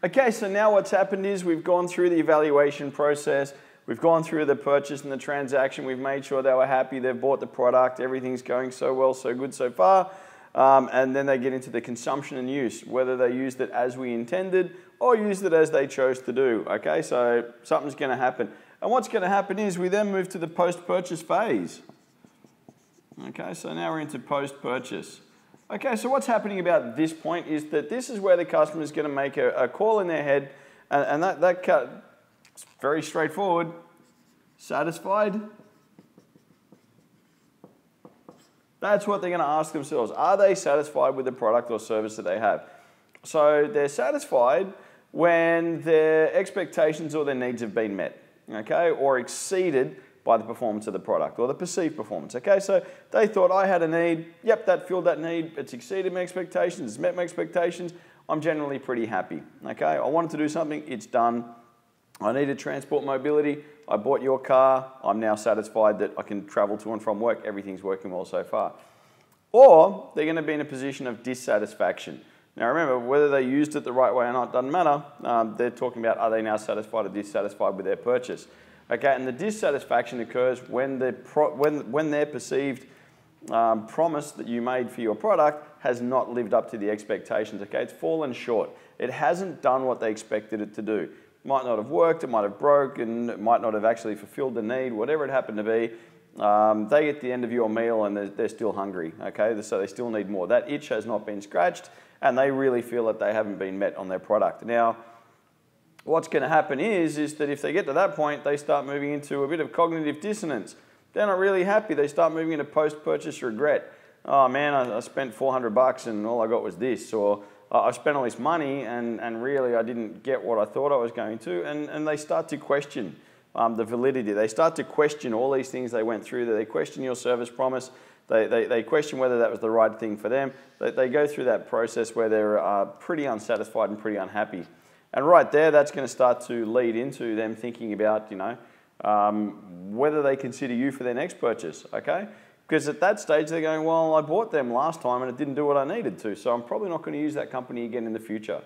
Okay, so now what's happened is we've gone through the evaluation process, we've gone through the purchase and the transaction, we've made sure they were happy, they've bought the product, everything's going so well, so good so far, and then they get into the consumption and use, whether they used it as we intended or used it as they chose to do, okay? So something's gonna happen. And what's gonna happen is we then move to the post-purchase phase. Okay, so now we're into post-purchase. Okay, so what's happening about this point is that this is where the customer is going to make a call in their head, and it's very straightforward. Satisfied? That's what they're going to ask themselves. Are they satisfied with the product or service that they have? So they're satisfied when their expectations or their needs have been met, okay, or exceeded by the performance of the product or the perceived performance. Okay, so they thought I had a need, yep, that filled that need, it's exceeded my expectations, it's met my expectations, I'm generally pretty happy. Okay, I wanted to do something, it's done. I needed transport mobility, I bought your car, I'm now satisfied that I can travel to and from work, everything's working well so far. Or they're going to be in a position of dissatisfaction. Now remember, whether they used it the right way or not doesn't matter. They're talking about are they now satisfied or dissatisfied with their purchase. Okay, and the dissatisfaction occurs when their perceived promise that you made for your product has not lived up to the expectations. Okay, it's fallen short. It hasn't done what they expected it to do. It might not have worked, it might have broken, it might not have actually fulfilled the need, whatever it happened to be. They get to the end of your meal and they're still hungry, okay, so they still need more. That itch has not been scratched and they really feel that they haven't been met on their product. Now, what's going to happen is that if they get to that point, they start moving into a bit of cognitive dissonance. They're not really happy. They start moving into post-purchase regret. Oh man, I spent $400 and all I got was this, or I spent all this money and really I didn't get what I thought I was going to, and they start to question the validity. They start to question all these things they went through. They question your service promise. They question whether that was the right thing for them. They go through that process where they're pretty unsatisfied and pretty unhappy. And right there, that's going to start to lead into them thinking about, whether they consider you for their next purchase, okay? Because at that stage, they're going, well, I bought them last time and it didn't do what I needed to, so I'm probably not going to use that company again in the future.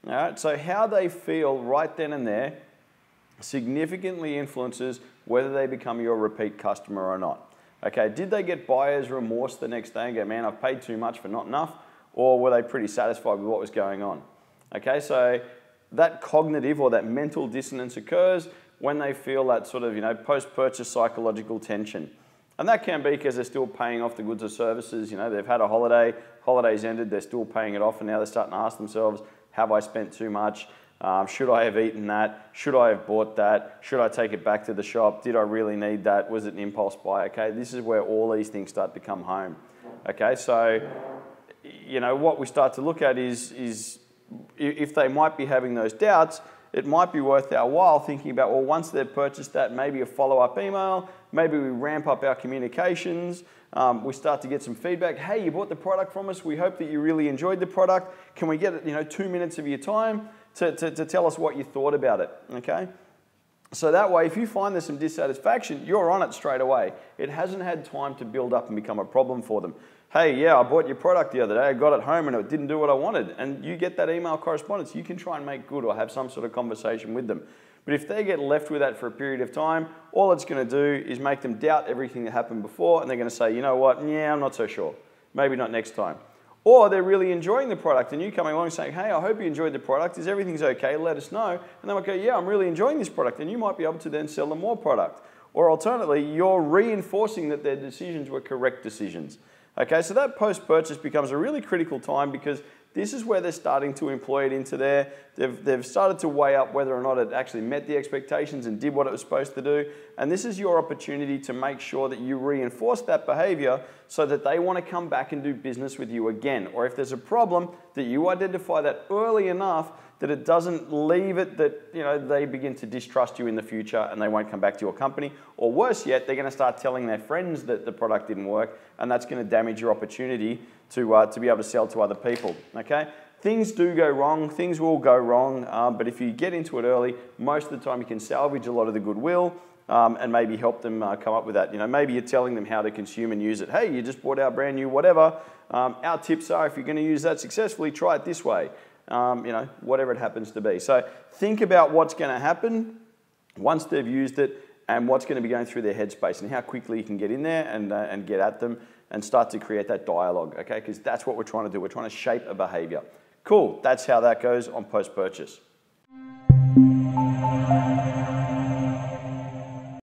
All right? So how they feel right then and there significantly influences whether they become your repeat customer or not. Okay, did they get buyer's remorse the next day and go, man, I've paid too much for not enough? Or were they pretty satisfied with what was going on? Okay, so that cognitive or that mental dissonance occurs when they feel that sort of, post-purchase psychological tension. And that can be because they're still paying off the goods or services. They've had a holiday, holiday's ended, they're still paying it off, and now they're starting to ask themselves, have I spent too much? Should I have eaten that? Should I have bought that? Should I take it back to the shop? Did I really need that? Was it an impulse buy? Okay, this is where all these things start to come home. Okay, so, what we start to look at is if they might be having those doubts, it might be worth our while thinking about, well, once they've purchased that, maybe a follow-up email, maybe we ramp up our communications, we start to get some feedback. Hey, you bought the product from us. We hope that you really enjoyed the product. Can we get 2 minutes of your time to tell us what you thought about it, okay? So that way, if you find there's some dissatisfaction, you're on it straight away. It hasn't had time to build up and become a problem for them. Hey, yeah, I bought your product the other day, I got it home and it didn't do what I wanted. And you get that email correspondence, you can try and make good or have some sort of conversation with them. But if they get left with that for a period of time, all it's going to do is make them doubt everything that happened before, and they're going to say, you know what, yeah, I'm not so sure. Maybe not next time. Or they're really enjoying the product and you coming along saying, hey, I hope you enjoyed the product. Is everything's okay? Let us know. And they might go, yeah, I'm really enjoying this product. And you might be able to then sell them more product. Or alternatively, you're reinforcing that their decisions were correct decisions. Okay, so that post-purchase becomes a really critical time because this is where they're starting to employ it into there. They've started to weigh up whether or not it actually met the expectations and did what it was supposed to do. And this is your opportunity to make sure that you reinforce that behavior so that they want to come back and do business with you again. Or if there's a problem, that you identify that early enough that it doesn't leave it that they begin to distrust you in the future and they won't come back to your company. Or worse yet, they're going to start telling their friends that the product didn't work, and that's going to damage your opportunity to be able to sell to other people. Okay? Things do go wrong, things will go wrong, but if you get into it early, most of the time you can salvage a lot of the goodwill and maybe help them come up with that. Maybe you're telling them how to consume and use it. Hey, you just bought our brand new whatever. Our tips are if you're going to use that successfully, try it this way. whatever it happens to be. So think about what's going to happen once they've used it and what's going to be going through their headspace and how quickly you can get in there and get at them and start to create that dialogue, okay? Because that's what we're trying to do. We're trying to shape a behavior. Cool, that's how that goes on post-purchase.